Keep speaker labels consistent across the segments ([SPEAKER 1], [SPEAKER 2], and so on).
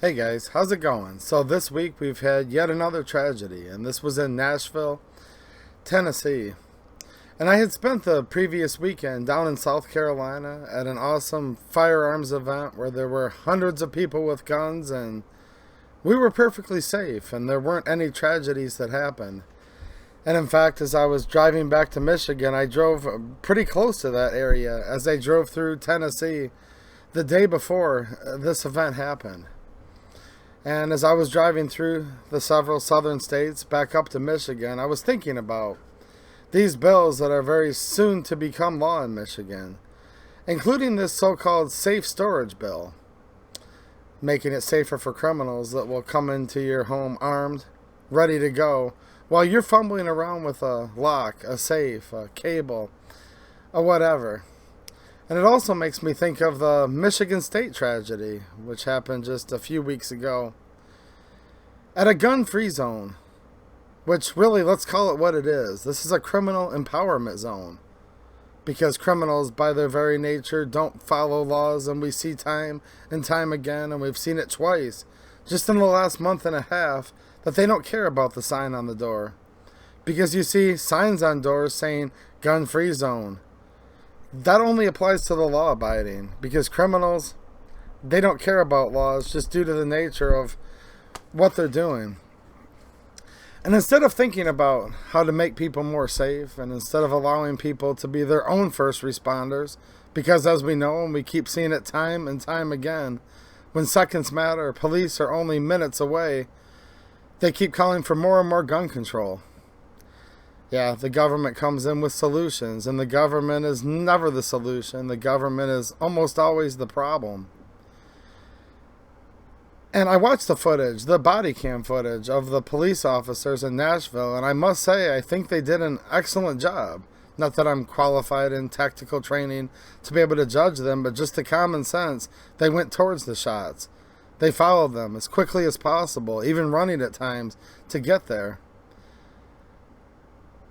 [SPEAKER 1] Hey guys, how's it going? So this week we've had yet another tragedy, and this was in Nashville, Tennessee. And I had spent the previous weekend down in South Carolina at an awesome firearms event where there were hundreds of people with guns, and we were perfectly safe, and there weren't any tragedies that happened. And in fact, as I was driving back to Michigan, I drove pretty close to that area as I drove through Tennessee the day before this event happened. And as I was driving through the several southern states back up to Michigan, I was thinking about these bills that are very soon to become law in Michigan, including this so-called safe storage bill, making it safer for criminals that will come into your home armed, ready to go, while you're fumbling around with a lock, a safe, a cable, or whatever. And it also makes me think of the Michigan State tragedy, which happened just a few weeks ago, at a gun-free zone, which really, let's call it what it is. This is a criminal empowerment zone, because criminals, by their very nature, don't follow laws, and we see time and time again, and we've seen it twice, just in the last month and a half, that they don't care about the sign on the door. Because you see signs on doors saying, gun-free zone. That only applies to the law-abiding, because criminals, they don't care about laws just due to the nature of what they're doing. And instead of thinking about how to make people more safe, and instead of allowing people to be their own first responders, because as we know, and we keep seeing it time and time again, when seconds matter, police are only minutes away, they keep calling for more and more gun control. Yeah, the government comes in with solutions, and the government is never the solution. The government is almost always the problem. And I watched the footage, the body cam footage of the police officers in Nashville, and I must say, I think they did an excellent job. Not that I'm qualified in tactical training to be able to judge them, but just the common sense, they went towards the shots. They followed them as quickly as possible, even running at times to get there.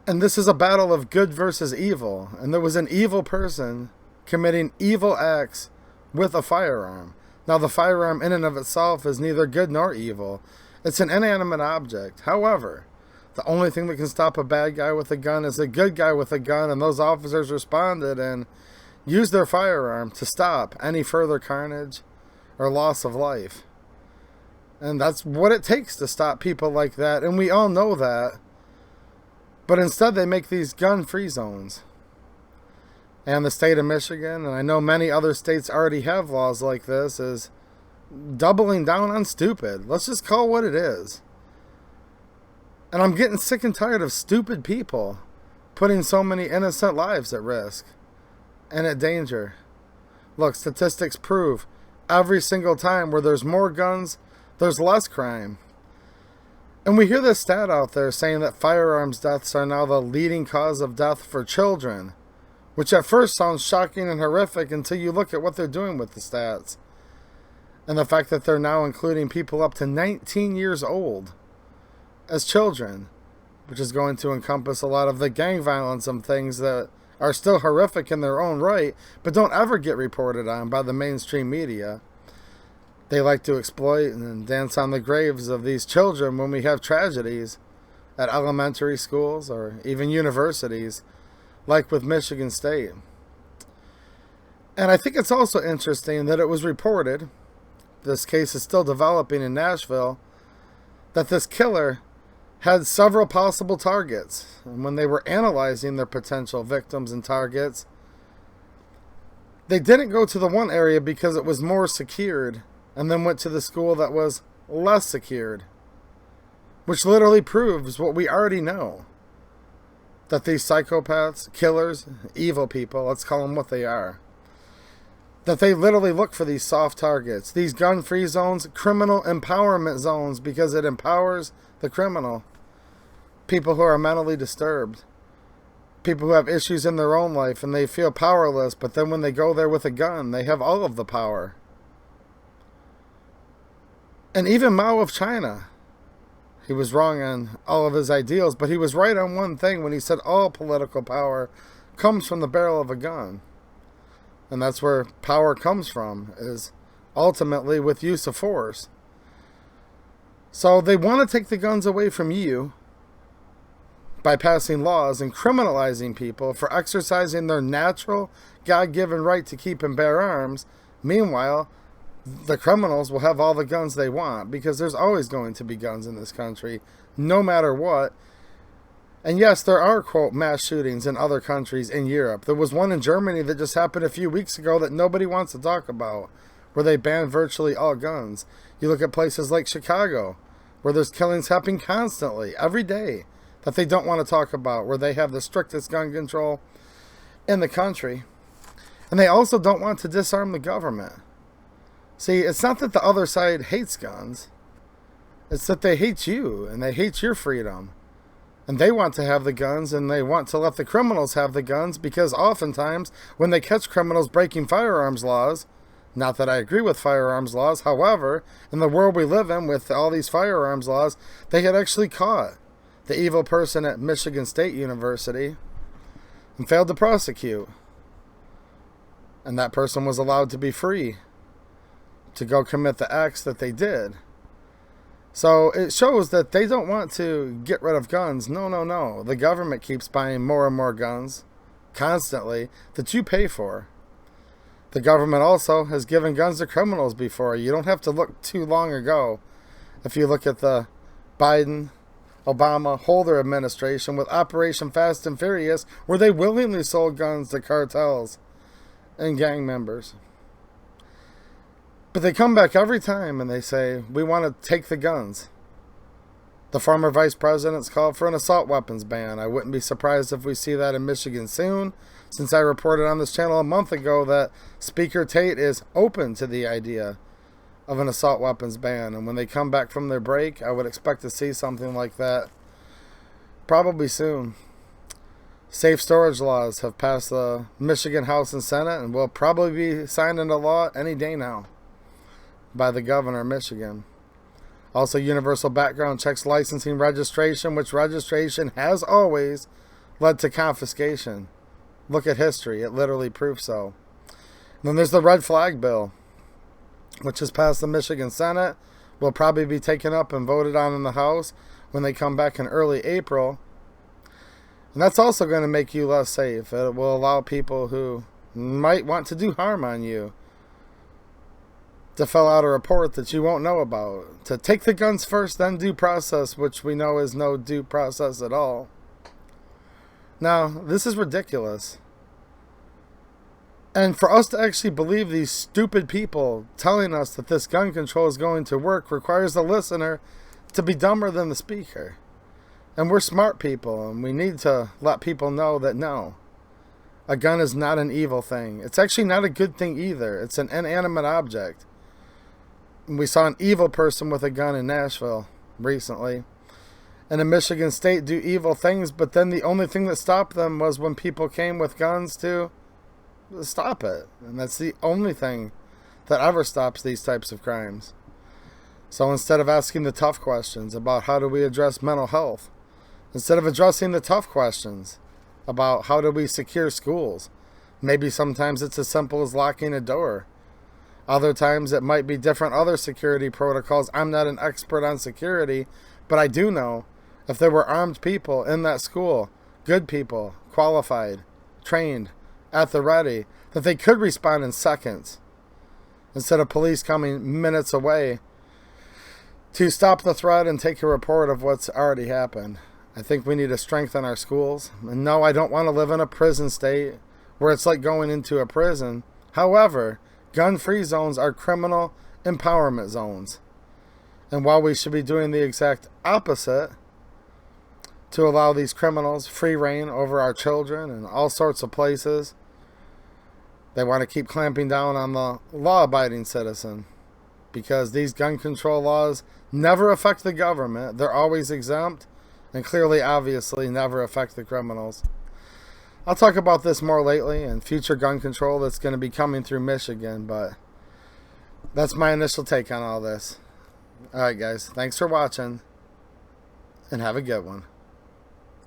[SPEAKER 1] And this is a battle of good versus evil. And there was an evil person committing evil acts with a firearm. Now, the firearm in and of itself is neither good nor evil. It's an inanimate object. However, the only thing that can stop a bad guy with a gun is a good guy with a gun. And those officers responded and used their firearm to stop any further carnage or loss of life. And that's what it takes to stop people like that. And we all know that. But instead they make these gun-free zones. And the state of Michigan, and I know many other states already have laws like this, is doubling down on stupid. Let's just call it what it is. And I'm getting sick and tired of stupid people putting so many innocent lives at risk and at danger. Look, statistics prove every single time where there's more guns, there's less crime. And we hear this stat out there saying that firearms deaths are now the leading cause of death for children, which at first sounds shocking and horrific until you look at what they're doing with the stats. And the fact that they're now including people up to 19 years old as children, which is going to encompass a lot of the gang violence and things that are still horrific in their own right, but don't ever get reported on by the mainstream media. They like to exploit and dance on the graves of these children when we have tragedies at elementary schools or even universities, like with Michigan State. And I think it's also interesting that it was reported, this case is still developing in Nashville, that this killer had several possible targets. And when they were analyzing their potential victims and targets, they didn't go to the one area because it was more secured, and then went to the school that was less secured, which literally proves what we already know, that these psychopaths, killers, evil people, let's call them what they are, that they literally look for these soft targets, these gun-free zones, criminal empowerment zones, because it empowers the criminal, people who are mentally disturbed, people who have issues in their own life and they feel powerless, but then when they go there with a gun, they have all of the power. And even Mao of China, he was wrong on all of his ideals, but he was right on one thing when he said all political power comes from the barrel of a gun. And that's where power comes from, is ultimately with use of force. So they want to take the guns away from you by passing laws and criminalizing people for exercising their natural, God-given right to keep and bear arms. Meanwhile, the criminals will have all the guns they want, because there's always going to be guns in this country, no matter what. And yes, there are, quote, mass shootings in other countries in Europe. There was one in Germany that just happened a few weeks ago that nobody wants to talk about, where they banned virtually all guns. You look at places like Chicago, where there's killings happening constantly, every day, that they don't want to talk about, where they have the strictest gun control in the country. And they also don't want to disarm the government. See, it's not that the other side hates guns. It's that they hate you, and they hate your freedom. And they want to have the guns, and they want to let the criminals have the guns, because oftentimes, when they catch criminals breaking firearms laws, not that I agree with firearms laws, however, in the world we live in with all these firearms laws, they had actually caught the evil person at Michigan State University and failed to prosecute. And that person was allowed to be free to go commit the acts that they did. So it shows that they don't want to get rid of guns. No, no, no. The government keeps buying more and more guns constantly that you pay for. The government also has given guns to criminals before. You don't have to look too long ago. If you look at the Biden, Obama, Holder administration with Operation Fast and Furious, where they willingly sold guns to cartels and gang members. But they come back every time and they say, we want to take the guns. The former vice president's called for an assault weapons ban. I wouldn't be surprised if we see that in Michigan soon, since I reported on this channel a month ago that Speaker Tate is open to the idea of an assault weapons ban. And when they come back from their break, I would expect to see something like that probably soon. Safe storage laws have passed the Michigan House and Senate and will probably be signed into law any day now by the governor of Michigan. Also, universal background checks licensing registration, which registration has always led to confiscation. Look at history. It literally proves so. And then there's the red flag bill, which has passed the Michigan Senate, will probably be taken up and voted on in the House when they come back in early April. And that's also going to make you less safe. It will allow people who might want to do harm on you to fill out a report that you won't know about. To take the guns first, then due process, which we know is no due process at all. Now, this is ridiculous. And for us to actually believe these stupid people telling us that this gun control is going to work requires the listener to be dumber than the speaker. And we're smart people, and we need to let people know that no, a gun is not an evil thing. It's actually not a good thing either. It's an inanimate object. We saw an evil person with a gun in Nashville recently. And in Michigan State do evil things, but then the only thing that stopped them was when people came with guns to stop it. And that's the only thing that ever stops these types of crimes. So instead of asking the tough questions about how do we address mental health, instead of addressing the tough questions about how do we secure schools, maybe sometimes it's as simple as locking a door. Other times it might be different other security protocols. I'm not an expert on security, but I do know if there were armed people in that school, good people, qualified, trained, at the ready, that they could respond in seconds instead of police coming minutes away to stop the threat and take a report of what's already happened. I think we need to strengthen our schools. And no, I don't want to live in a prison state where it's like going into a prison. However, gun-free zones are criminal empowerment zones. And while we should be doing the exact opposite to allow these criminals free reign over our children and all sorts of places, they want to keep clamping down on the law-abiding citizen, because these gun control laws never affect the government. They're always exempt and clearly, obviously, never affect the criminals. I'll talk about this more lately and future gun control that's going to be coming through Michigan, but that's my initial take on all this. Alright guys, thanks for watching and have a good one.